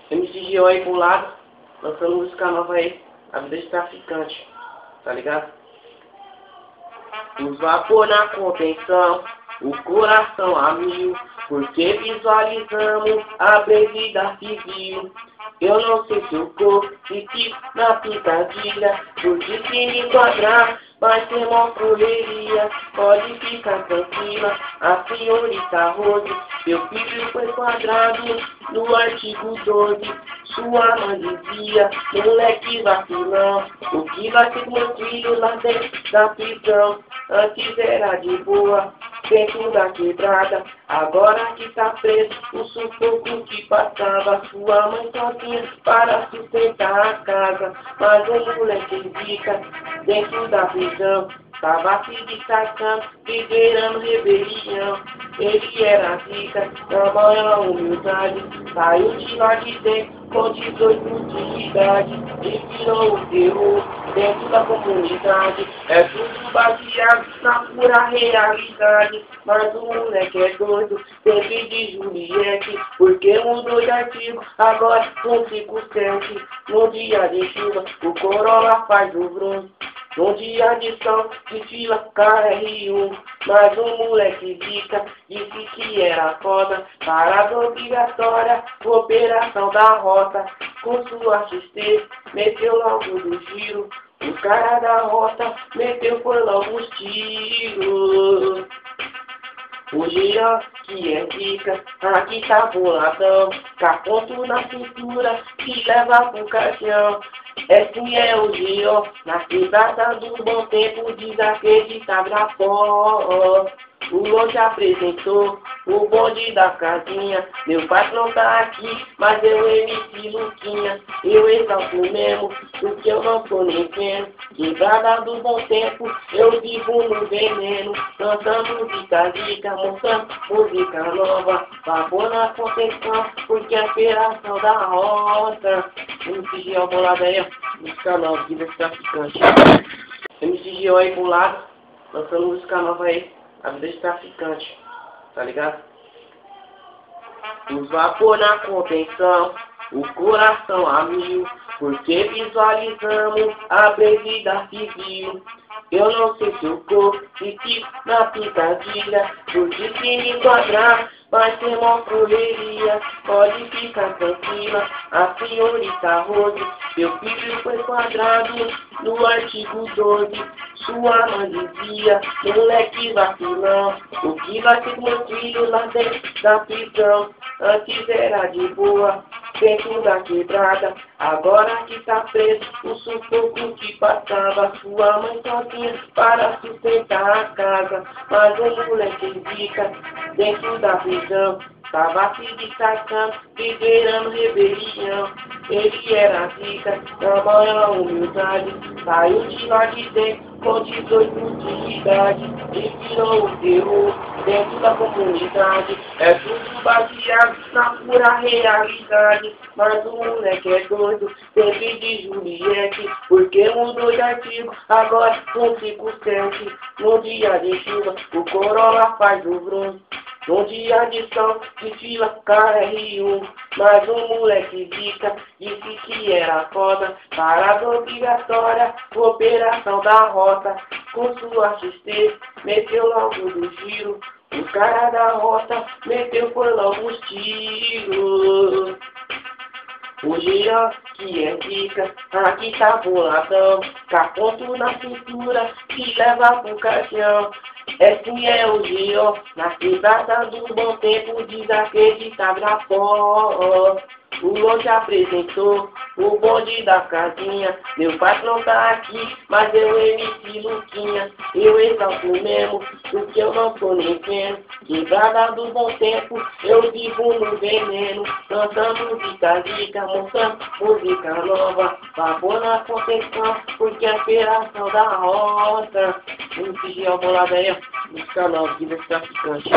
MC aí pro lado, lançando música nova aí, a vida de traficante, tá ligado? Os vapor na contenção, o coração a mil, porque visualizamos a brevida civil. Eu não sei se eu consegui na picadilha, porque se me enquadrar vai ser uma correria. Pode ficar tranquila, a senhorita Rose, meu filho foi quadrado no artigo 12. Sua mãe dizia, moleque vacilão, o que vai ser com meu filho lá dentro da prisão? Antes era de boa, dentro da quebrada, agora que tá preso, o sufoco que passava. Sua mãe sozinha para sustentar a casa, mas o moleque fica dentro da prisão. Tava se destacando, liderando rebelião. Ele era rica, na maior humildade, saiu de lá de dentro com 18 de idade e virou o terror dentro da comunidade. É tudo baseado na pura realidade, mas o moleque é doido, sempre de Juliette, porque mudou de artigo, agora com 5-7. No dia de chuva, o Corolla faz o brum. Num dia de sol, de fila KR1, mas o moleque zica disse que era foda. Parada obrigatória, operação da rota, com sua XT, meteu logo do giro. O cara da rota meteu foi logo os tiros. O Jean, que é rica, aqui tá boladão, caponto na cintura, que leva pro caixão. Esse é o Jean, na quebrada do bom tempo, desacreditado na pó. O longe apresentou o bonde da casinha. Meu pai não tá aqui, mas eu MC Luquinha. Eu exalto mesmo, porque eu não tô nem vendo. Quebrada do bom tempo, eu vivo no veneno. Cantando música rica, mostrando música nova. Vapor na contenção, porque é a operação da roça. MC ao bolado aí, ó, música nova, vida de traficante. MC aí pro lado, lançando música nova aí, a vida de traficante, tá ligado? Os vapor na contenção, o coração a mil, porque visualizamos a brevida civil. Eu não sei se eu consegui na picadilha, porque se me enquadrar vai ser uma correria. Pode ficar tranquila, a senhorita Rose, meu filho foi quadrado no artigo 12. Sua mãe dizia, moleque vacilão, o que vai ser com meu filho lá dentro da prisão? Antes era de boa, dentro da quebrada, agora que tá preso, o sufoco que passava. Sua mãe sozinha para sustentar a casa, mas o moleque fica dentro da prisão. Tava se destacando, liderando rebelião. Ele era rica, na maior humildade, saiu de lá de dentro com 18 de idade e virou o terror dentro da comunidade. É tudo baseado na pura realidade, mas o moleque é doido, sempre de Juliette, porque mudou de artigo, agora com 5-7. No dia de chuva, o Corolla faz o brum. Num dia de sol, de fila KR1, mas o moleque zica disse que era foda. Parada obrigatória, operação da rota, com sua XT, meteu logo do giro. O cara da rota meteu foi logo os tiros. O Jean, que é rica, aqui tá boladão, caponto na cintura, que leva pro caixão. Esse é o Jean, na quebrada do bom tempo, desacreditado na pó. O longe apresentou o bonde da casinha. Meu pai não tá aqui, mas eu MC Luquinha. Eu exalto mesmo, porque eu não tô nem vendo. Quebrada do bom tempo, eu vivo no veneno. Cantando música rica, mostrando música nova. Vapor na contenção, porque é a operação da roça. MC ao bolado aí, ó, música nova, vida de traficante.